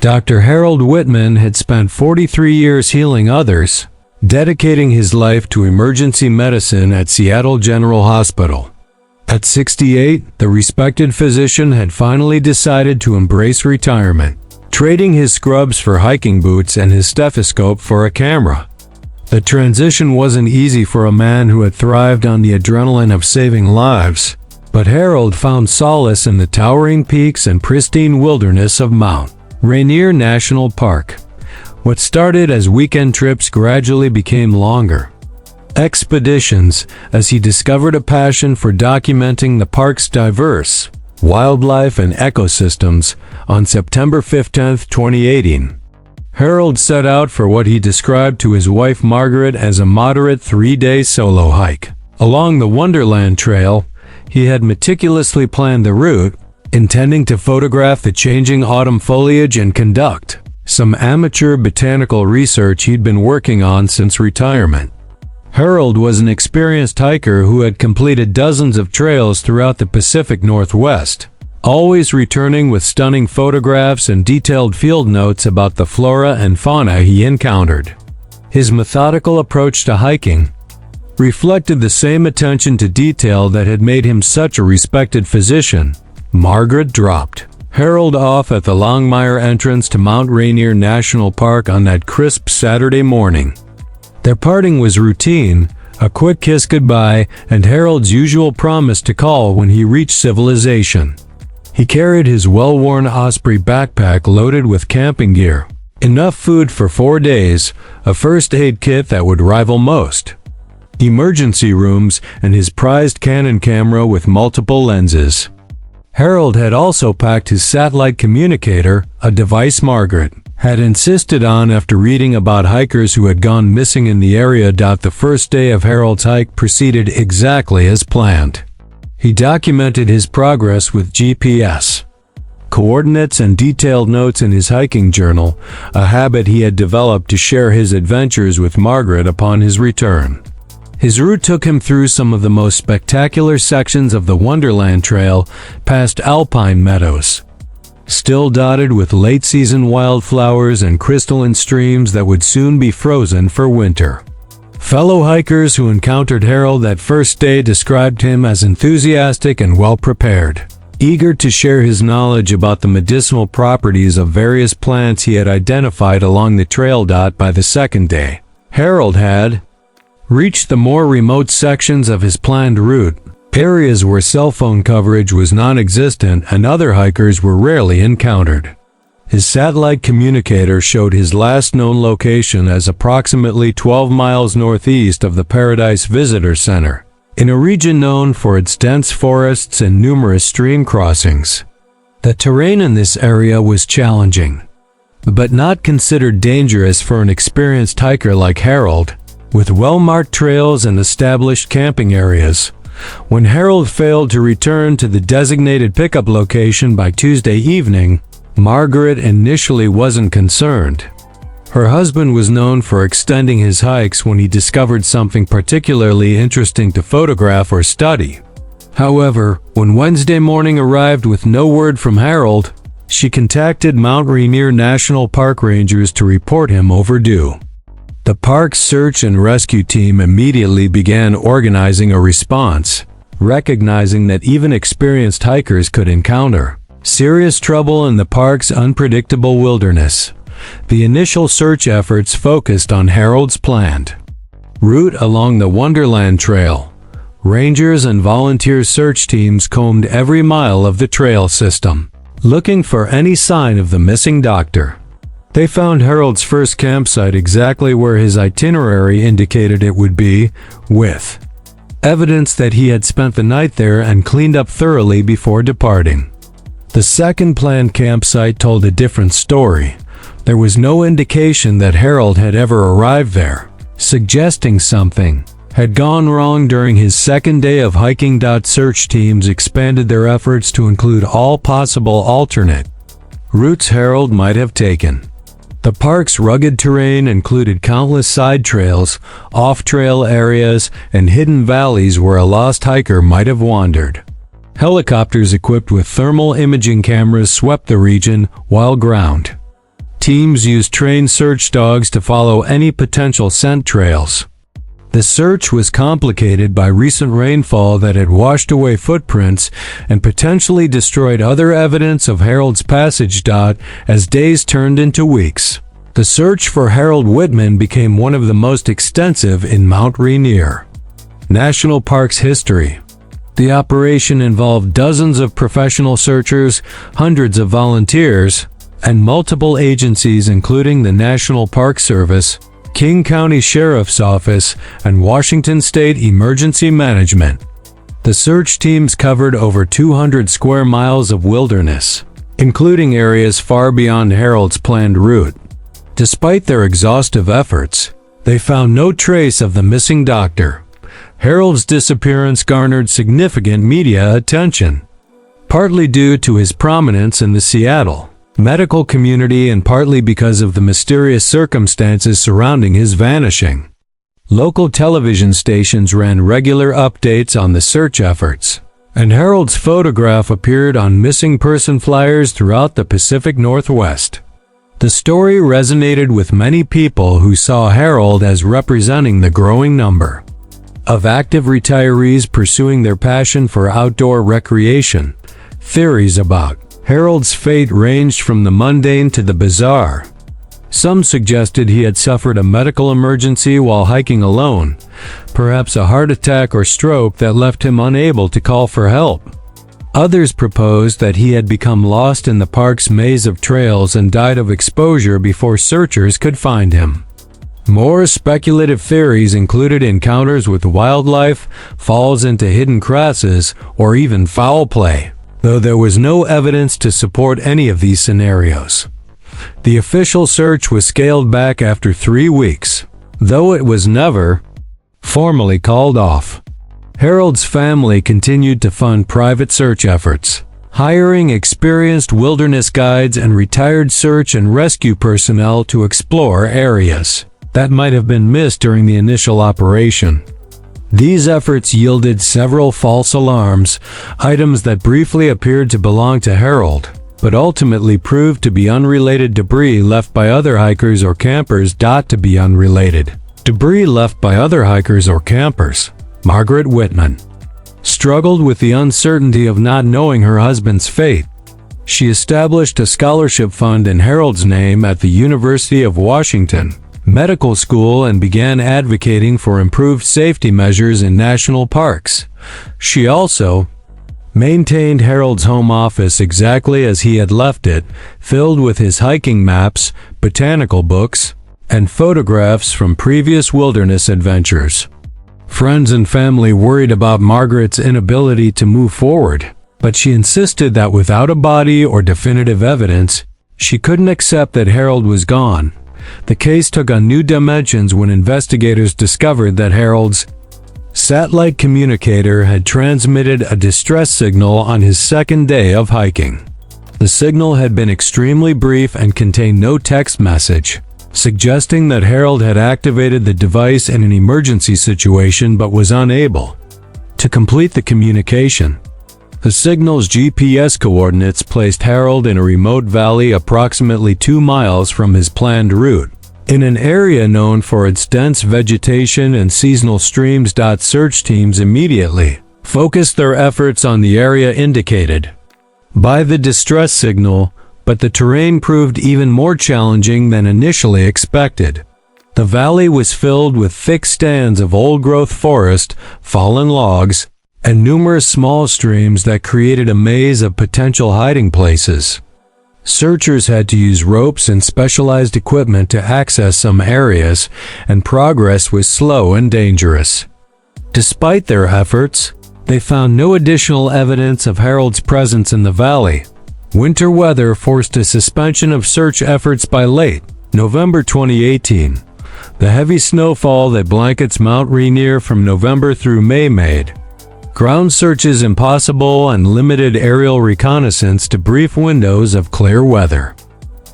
Dr. Harold Whitman had spent 43 years healing others, dedicating his life to emergency medicine at Seattle General Hospital. At 68, the respected physician had finally decided to embrace retirement, trading his scrubs for hiking boots and his stethoscope for a camera. The transition wasn't easy for a man who had thrived on the adrenaline of saving lives, but Harold found solace in the towering peaks and pristine wilderness of Mount Rainier National Park. What started as weekend trips gradually became longer expeditions as he discovered a passion for documenting the park's diverse wildlife and ecosystems. On September 15, 2018, Harold set out for what he described to his wife Margaret as a moderate 3-day solo hike. Along the Wonderland Trail, he had meticulously planned the route, intending to photograph the changing autumn foliage and conduct some amateur botanical research he'd been working on since retirement. Harold was an experienced hiker who had completed dozens of trails throughout the Pacific Northwest, always returning with stunning photographs and detailed field notes about the flora and fauna he encountered. His methodical approach to hiking reflected the same attention to detail that had made him such a respected physician. Margaret dropped Harold off at the Longmire entrance to Mount Rainier National Park on that crisp Saturday morning. Their parting was routine, a quick kiss goodbye, and Harold's usual promise to call when he reached civilization. He carried his well-worn Osprey backpack loaded with camping gear, enough food for 4 days, a first aid kit that would rival most, emergency rooms, and his prized Canon camera with multiple lenses. Harold had also packed his satellite communicator, a device Margaret had insisted on after reading about hikers who had gone missing in the area. The first day of Harold's hike proceeded exactly as planned. He documented his progress with GPS coordinates and detailed notes in his hiking journal, a habit he had developed to share his adventures with Margaret upon his return. His route took him through some of the most spectacular sections of the Wonderland Trail, past alpine meadows, still dotted with late-season wildflowers and crystalline streams that would soon be frozen for winter. Fellow hikers who encountered Harold that first day described him as enthusiastic and well-prepared, eager to share his knowledge about the medicinal properties of various plants he had identified along the trail. By the second day, Harold had reached the more remote sections of his planned route, areas where cell phone coverage was non-existent and other hikers were rarely encountered. His satellite communicator showed his last known location as approximately 12 miles northeast of the Paradise Visitor Center, in a region known for its dense forests and numerous stream crossings. The terrain in this area was challenging, but not considered dangerous for an experienced hiker like Harold, with well-marked trails and established camping areas. When Harold failed to return to the designated pickup location by Tuesday evening, Margaret initially wasn't concerned. Her husband was known for extending his hikes when he discovered something particularly interesting to photograph or study. However, when Wednesday morning arrived with no word from Harold, she contacted Mount Rainier National Park rangers to report him overdue. The park's search and rescue team immediately began organizing a response, recognizing that even experienced hikers could encounter serious trouble in the park's unpredictable wilderness. The initial search efforts focused on Harold's planned route along the Wonderland Trail. Rangers and volunteer search teams combed every mile of the trail system, looking for any sign of the missing doctor. They found Harold's first campsite exactly where his itinerary indicated it would be, with evidence that he had spent the night there and cleaned up thoroughly before departing. The second planned campsite told a different story. There was no indication that Harold had ever arrived there, suggesting something had gone wrong during his second day of hiking. Search teams expanded their efforts to include all possible alternate routes Harold might have taken. The park's rugged terrain included countless side trails, off-trail areas, and hidden valleys where a lost hiker might have wandered. Helicopters equipped with thermal imaging cameras swept the region, while ground Teams used trained search dogs to follow any potential scent trails. The search was complicated by recent rainfall that had washed away footprints and potentially destroyed other evidence of Harold's passage. As days turned into weeks, the search for Harold Whitman became one of the most extensive in Mount Rainier National Park's history. The operation involved dozens of professional searchers, hundreds of volunteers, and multiple agencies including the National Park Service, King County Sheriff's Office, and Washington State Emergency Management. The search teams covered over 200 square miles of wilderness, including areas far beyond Harold's planned route. Despite their exhaustive efforts, they found no trace of the missing doctor. Harold's disappearance garnered significant media attention, partly due to his prominence in the Seattle medical community and partly because of the mysterious circumstances surrounding his vanishing. Local television stations ran regular updates on the search efforts, and Harold's photograph appeared on missing person flyers throughout the Pacific Northwest. The story resonated with many people who saw Harold as representing the growing number of active retirees pursuing their passion for outdoor recreation. Theories about Harold's fate ranged from the mundane to the bizarre. Some suggested he had suffered a medical emergency while hiking alone, perhaps a heart attack or stroke that left him unable to call for help. Others proposed that he had become lost in the park's maze of trails and died of exposure before searchers could find him. More speculative theories included encounters with wildlife, falls into hidden crasses, or even foul play, though there was no evidence to support any of these scenarios. The official search was scaled back after 3 weeks, though it was never formally called off. Harold's family continued to fund private search efforts, hiring experienced wilderness guides and retired search and rescue personnel to explore areas that might have been missed during the initial operation. These efforts yielded several false alarms, items that briefly appeared to belong to Harold, but ultimately proved to be unrelated debris left by other hikers or campers. To be unrelated debris left by other hikers or campers. Margaret Whitman struggled with the uncertainty of not knowing her husband's fate. She established a scholarship fund in Harold's name at the University of Washington Medical School and began advocating for improved safety measures in national parks. She also maintained Harold's home office exactly as he had left it, filled with his hiking maps, botanical books, and photographs from previous wilderness adventures. Friends and family worried about Margaret's inability to move forward, but she insisted that without a body or definitive evidence, she couldn't accept that Harold was gone. The case took on new dimensions when investigators discovered that Harold's satellite communicator had transmitted a distress signal on his second day of hiking. The signal had been extremely brief and contained no text message, suggesting that Harold had activated the device in an emergency situation but was unable to complete the communication. The signal's GPS coordinates placed Harold in a remote valley approximately 2 miles from his planned route, in an area known for its dense vegetation and seasonal streams. Search teams immediately focused their efforts on the area indicated by the distress signal, but the terrain proved even more challenging than initially expected. The valley was filled with thick stands of old-growth forest, fallen logs, and numerous small streams that created a maze of potential hiding places. Searchers had to use ropes and specialized equipment to access some areas, and progress was slow and dangerous. Despite their efforts, they found no additional evidence of Harold's presence in the valley. Winter weather forced a suspension of search efforts by late November 2018. The heavy snowfall that blankets Mount Rainier from November through May made ground searches impossible and limited aerial reconnaissance to brief windows of clear weather.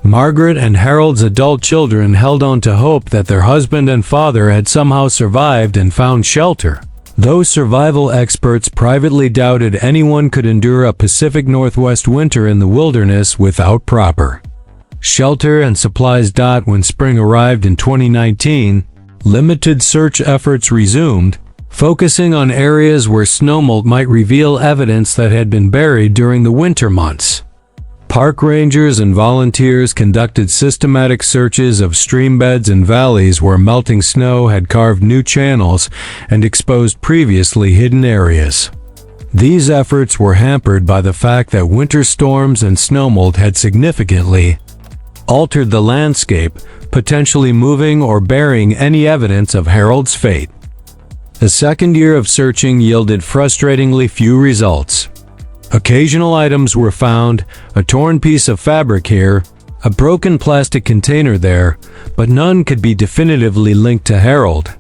Margaret and Harold's adult children held on to hope that their husband and father had somehow survived and found shelter, though survival experts privately doubted anyone could endure a Pacific Northwest winter in the wilderness without proper shelter and supplies. When spring arrived in 2019, limited search efforts resumed, focusing on areas where snowmelt might reveal evidence that had been buried during the winter months. Park rangers and volunteers conducted systematic searches of stream beds and valleys where melting snow had carved new channels and exposed previously hidden areas. These efforts were hampered by the fact that winter storms and snowmelt had significantly altered the landscape, potentially moving or burying any evidence of Harold's fate. The second year of searching yielded frustratingly few results. Occasional items were found, a torn piece of fabric here, a broken plastic container there, but none could be definitively linked to Harold.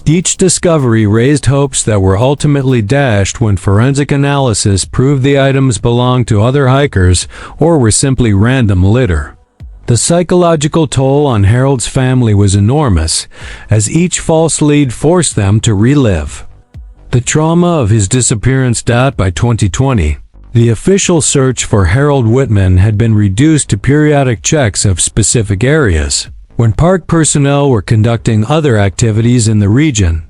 Each discovery raised hopes that were ultimately dashed when forensic analysis proved the items belonged to other hikers or were simply random litter. The psychological toll on Harold's family was enormous, as each false lead forced them to relive the trauma of his disappearance. By 2020, the official search for Harold Whitman had been reduced to periodic checks of specific areas, when park personnel were conducting other activities in the region.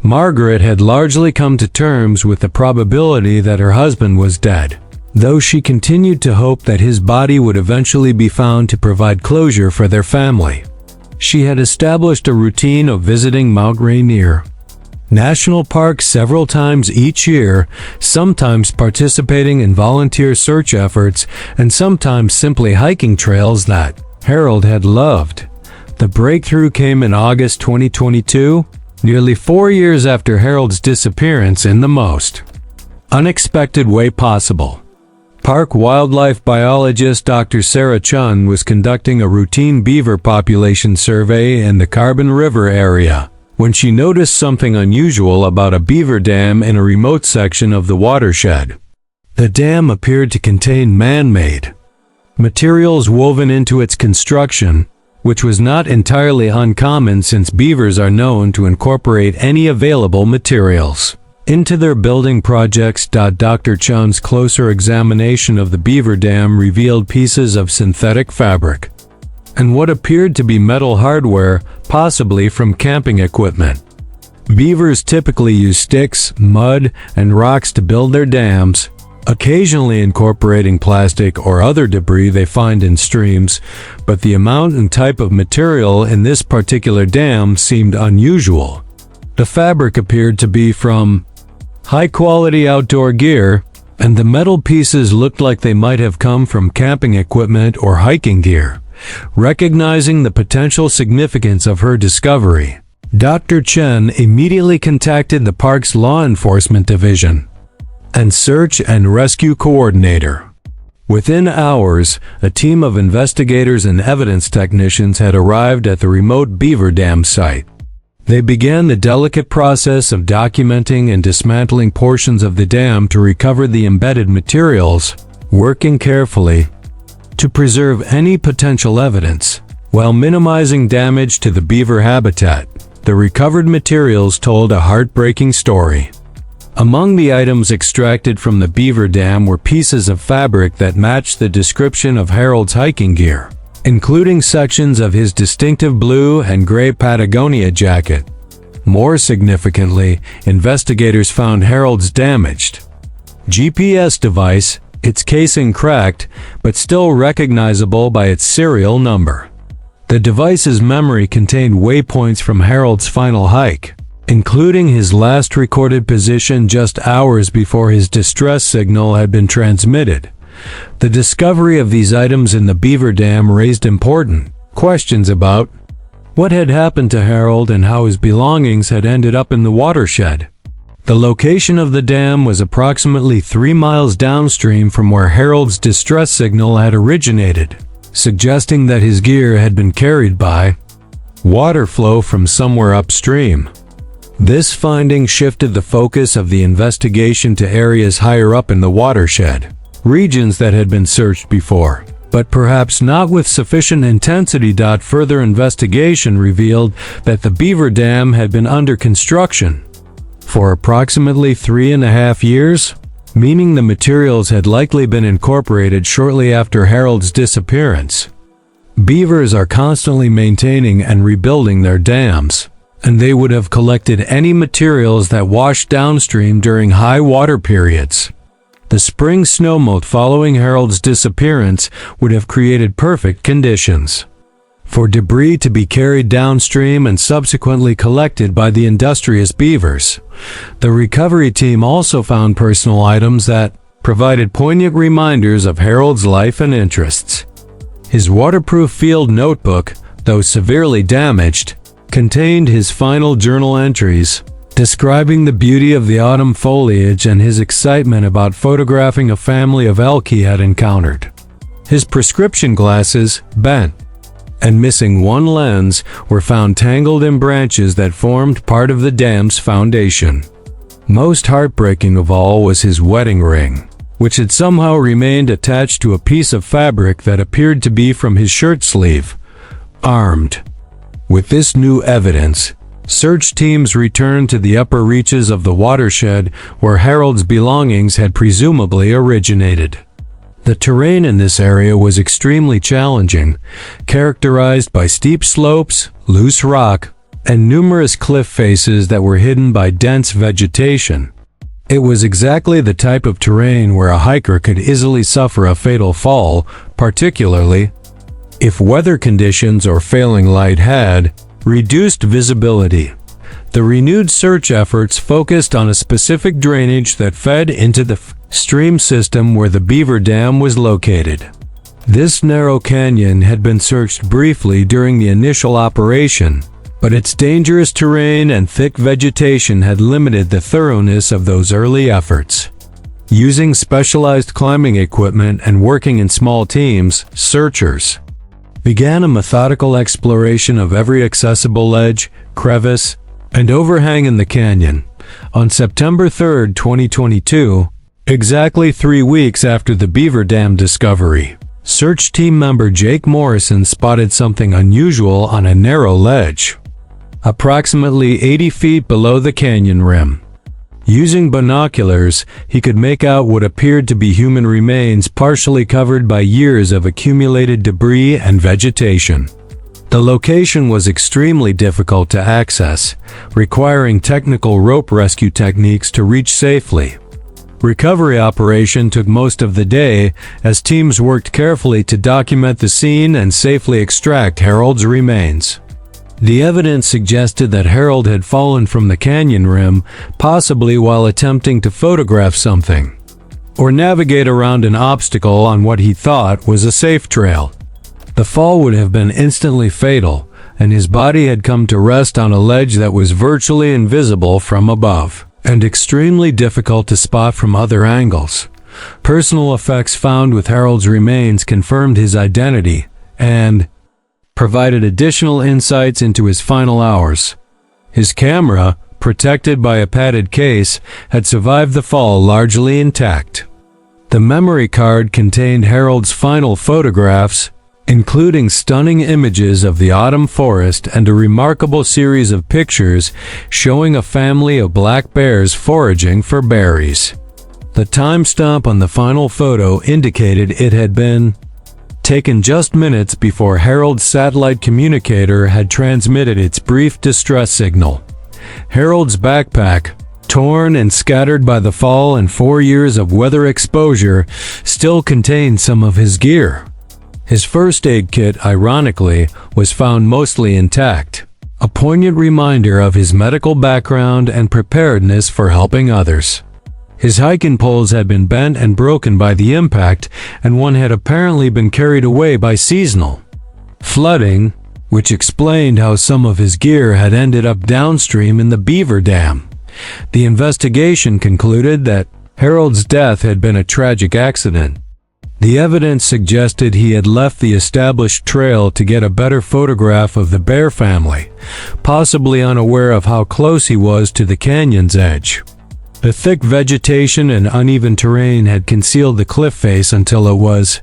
Margaret had largely come to terms with the probability that her husband was dead, though she continued to hope that his body would eventually be found to provide closure for their family. She had established a routine of visiting Mount Rainier National Park several times each year, sometimes participating in volunteer search efforts and sometimes simply hiking trails that Harold had loved. The breakthrough came in August 2022, nearly 4 years after Harold's disappearance, in the most unexpected way possible. Park wildlife biologist Dr. Sarah Chun was conducting a routine beaver population survey in the Carbon River area when she noticed something unusual about a beaver dam in a remote section of the watershed. The dam appeared to contain man-made materials woven into its construction, which was not entirely uncommon since beavers are known to incorporate any available materials into their building projects. Dr. Chun's closer examination of the beaver dam revealed pieces of synthetic fabric and what appeared to be metal hardware, possibly from camping equipment. Beavers typically use sticks, mud, and rocks to build their dams, occasionally incorporating plastic or other debris they find in streams, but the amount and type of material in this particular dam seemed unusual. The fabric appeared to be from high-quality outdoor gear, and the metal pieces looked like they might have come from camping equipment or hiking gear. Recognizing the potential significance of her discovery, Dr. Chen immediately contacted the park's law enforcement division and search and rescue coordinator. Within hours, a team of investigators and evidence technicians had arrived at the remote beaver dam site. They began the delicate process of documenting and dismantling portions of the dam to recover the embedded materials, working carefully to preserve any potential evidence, while minimizing damage to the beaver habitat. The recovered materials told a heartbreaking story. Among the items extracted from the beaver dam were pieces of fabric that matched the description of Harold's hiking gear, including sections of his distinctive blue and gray Patagonia jacket. More significantly, investigators found Harold's damaged GPS device, its casing cracked, but still recognizable by its serial number. The device's memory contained waypoints from Harold's final hike, including his last recorded position just hours before his distress signal had been transmitted. The discovery of these items in the beaver dam raised important questions about what had happened to Harold and how his belongings had ended up in the watershed. The location of the dam was approximately 3 miles downstream from where Harold's distress signal had originated, suggesting that his gear had been carried by water flow from somewhere upstream. This finding shifted the focus of the investigation to areas higher up in the watershed, regions that had been searched before, but perhaps not with sufficient intensity. Further investigation revealed that the beaver dam had been under construction for approximately 3.5 years, meaning the materials had likely been incorporated shortly after Harold's disappearance. Beavers are constantly maintaining and rebuilding their dams, and they would have collected any materials that washed downstream during high water periods. The spring snowmelt following Harold's disappearance would have created perfect conditions for debris to be carried downstream and subsequently collected by the industrious beavers. The recovery team also found personal items that provided poignant reminders of Harold's life and interests. His waterproof field notebook, though severely damaged, contained his final journal entries, describing the beauty of the autumn foliage and his excitement about photographing a family of elk he had encountered. His prescription glasses, bent and missing one lens, were found tangled in branches that formed part of the dam's foundation. Most heartbreaking of all was his wedding ring, which had somehow remained attached to a piece of fabric that appeared to be from his shirt sleeve. Armed with this new evidence, search teams returned to the upper reaches of the watershed where Harold's belongings had presumably originated. The terrain in this area was extremely challenging, characterized by steep slopes, loose rock, and numerous cliff faces that were hidden by dense vegetation. It was exactly the type of terrain where a hiker could easily suffer a fatal fall, particularly if weather conditions or failing light had reduced visibility. The renewed search efforts focused on a specific drainage that fed into the stream system where the beaver dam was located. This narrow canyon had been searched briefly during the initial operation, but its dangerous terrain and thick vegetation had limited the thoroughness of those early efforts. Using specialized climbing equipment and working in small teams, searchers began a methodical exploration of every accessible ledge, crevice, and overhang in the canyon. On September 3, 2022, exactly 3 weeks after the beaver dam discovery, search team member Jake Morrison spotted something unusual on a narrow ledge, approximately 80 feet below the canyon rim. Using binoculars, he could make out what appeared to be human remains partially covered by years of accumulated debris and vegetation. The location was extremely difficult to access, requiring technical rope rescue techniques to reach safely. Recovery operation took most of the day as teams worked carefully to document the scene and safely extract Harold's remains. The evidence suggested that Harold had fallen from the canyon rim, possibly while attempting to photograph something, or navigate around an obstacle on what he thought was a safe trail. The fall would have been instantly fatal, and his body had come to rest on a ledge that was virtually invisible from above, and extremely difficult to spot from other angles. Personal effects found with Harold's remains confirmed his identity and provided additional insights into his final hours. His camera, protected by a padded case, had survived the fall largely intact. The memory card contained Harold's final photographs, including stunning images of the autumn forest and a remarkable series of pictures showing a family of black bears foraging for berries. The timestamp on the final photo indicated it had been taken just minutes before Harold's satellite communicator had transmitted its brief distress signal. Harold's backpack, torn and scattered by the fall and 4 years of weather exposure, still contained some of his gear. His first aid kit, ironically, was found mostly intact, a poignant reminder of his medical background and preparedness for helping others. His hiking poles had been bent and broken by the impact, and one had apparently been carried away by seasonal flooding, which explained how some of his gear had ended up downstream in the beaver dam. The investigation concluded that Harold's death had been a tragic accident. The evidence suggested he had left the established trail to get a better photograph of the bear family, possibly unaware of how close he was to the canyon's edge. The thick vegetation and uneven terrain had concealed the cliff face until it was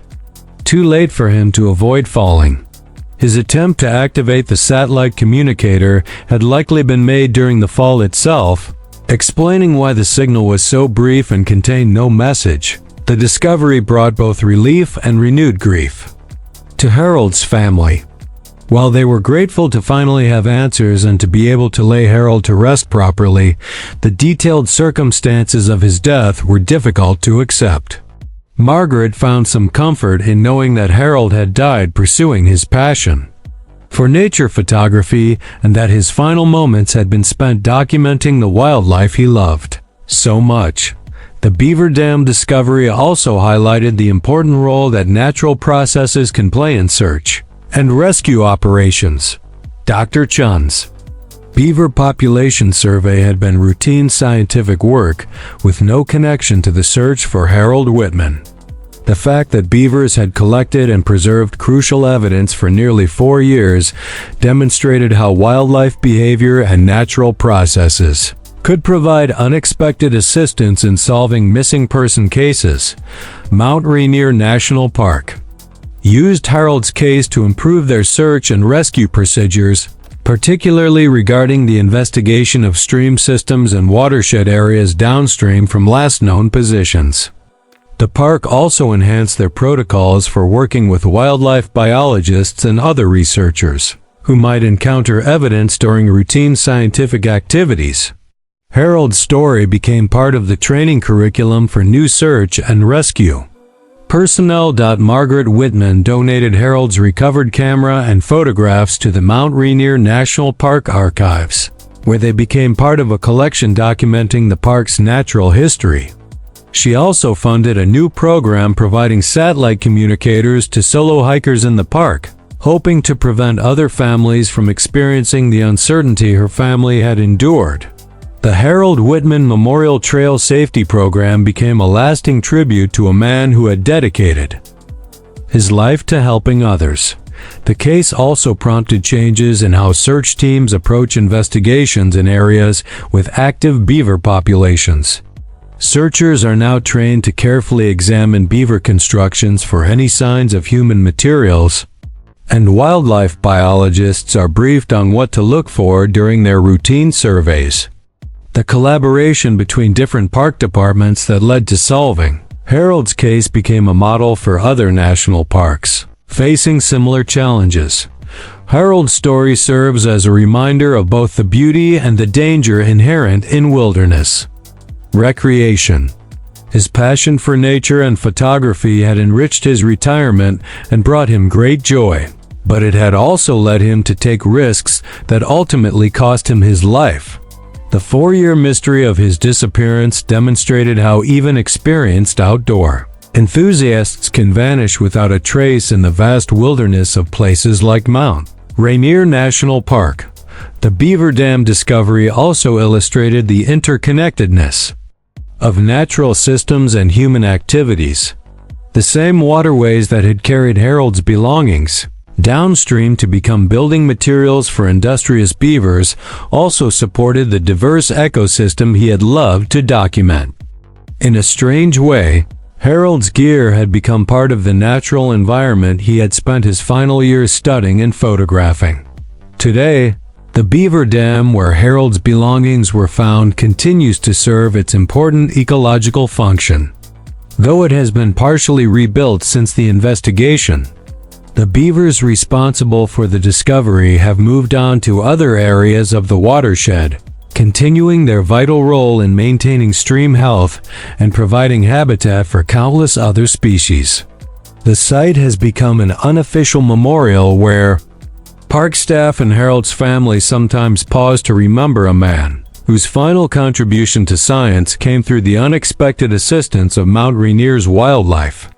too late for him to avoid falling. His attempt to activate the satellite communicator had likely been made during the fall itself, explaining why the signal was so brief and contained no message. The discovery brought both relief and renewed grief. To Harold's family, while they were grateful to finally have answers and to be able to lay Harold to rest properly, the detailed circumstances of his death were difficult to accept. Margaret found some comfort in knowing that Harold had died pursuing his passion for nature photography and that his final moments had been spent documenting the wildlife he loved so much. The Beaver Dam discovery also highlighted the important role that natural processes can play in search and rescue operations. Dr. Chun's beaver population survey had been routine scientific work with no connection to the search for Harold Whitman. The fact that beavers had collected and preserved crucial evidence for nearly 4 years demonstrated how wildlife behavior and natural processes could provide unexpected assistance in solving missing person cases. Mount Rainier National Park used Harold's case to improve their search and rescue procedures, particularly regarding the investigation of stream systems and watershed areas downstream from last known positions. The park also enhanced their protocols for working with wildlife biologists and other researchers who might encounter evidence during routine scientific activities. Harold's story became part of the training curriculum for new search and rescue personnel. Margaret Whitman donated Harold's recovered camera and photographs to the Mount Rainier National Park archives, where they became part of a collection documenting the park's natural history. She also funded a new program providing satellite communicators to solo hikers in the park, hoping to prevent other families from experiencing the uncertainty her family had endured. The Harold Whitman Memorial Trail Safety Program became a lasting tribute to a man who had dedicated his life to helping others. The case also prompted changes in how search teams approach investigations in areas with active beaver populations. Searchers are now trained to carefully examine beaver constructions for any signs of human materials, and wildlife biologists are briefed on what to look for during their routine surveys. The collaboration between different park departments that led to solving Harold's case became a model for other national parks facing similar challenges. Harold's story serves as a reminder of both the beauty and the danger inherent in wilderness recreation. His passion for nature and photography had enriched his retirement and brought him great joy, but it had also led him to take risks that ultimately cost him his life. The 4-year mystery of his disappearance demonstrated how even experienced outdoor enthusiasts can vanish without a trace in the vast wilderness of places like Mount Rainier National Park. The Beaver Dam discovery also illustrated the interconnectedness of natural systems and human activities. The same waterways that had carried Harold's belongings downstream to become building materials for industrious beavers also supported the diverse ecosystem he had loved to document. In a strange way, Harold's gear had become part of the natural environment he had spent his final years studying and photographing. Today, the Beaver Dam, where Harold's belongings were found, continues to serve its important ecological function. Though it has been partially rebuilt since the investigation, the beavers responsible for the discovery have moved on to other areas of the watershed, continuing their vital role in maintaining stream health and providing habitat for countless other species. The site has become an unofficial memorial where park staff and Harold's family sometimes pause to remember a man whose final contribution to science came through the unexpected assistance of Mount Rainier's wildlife.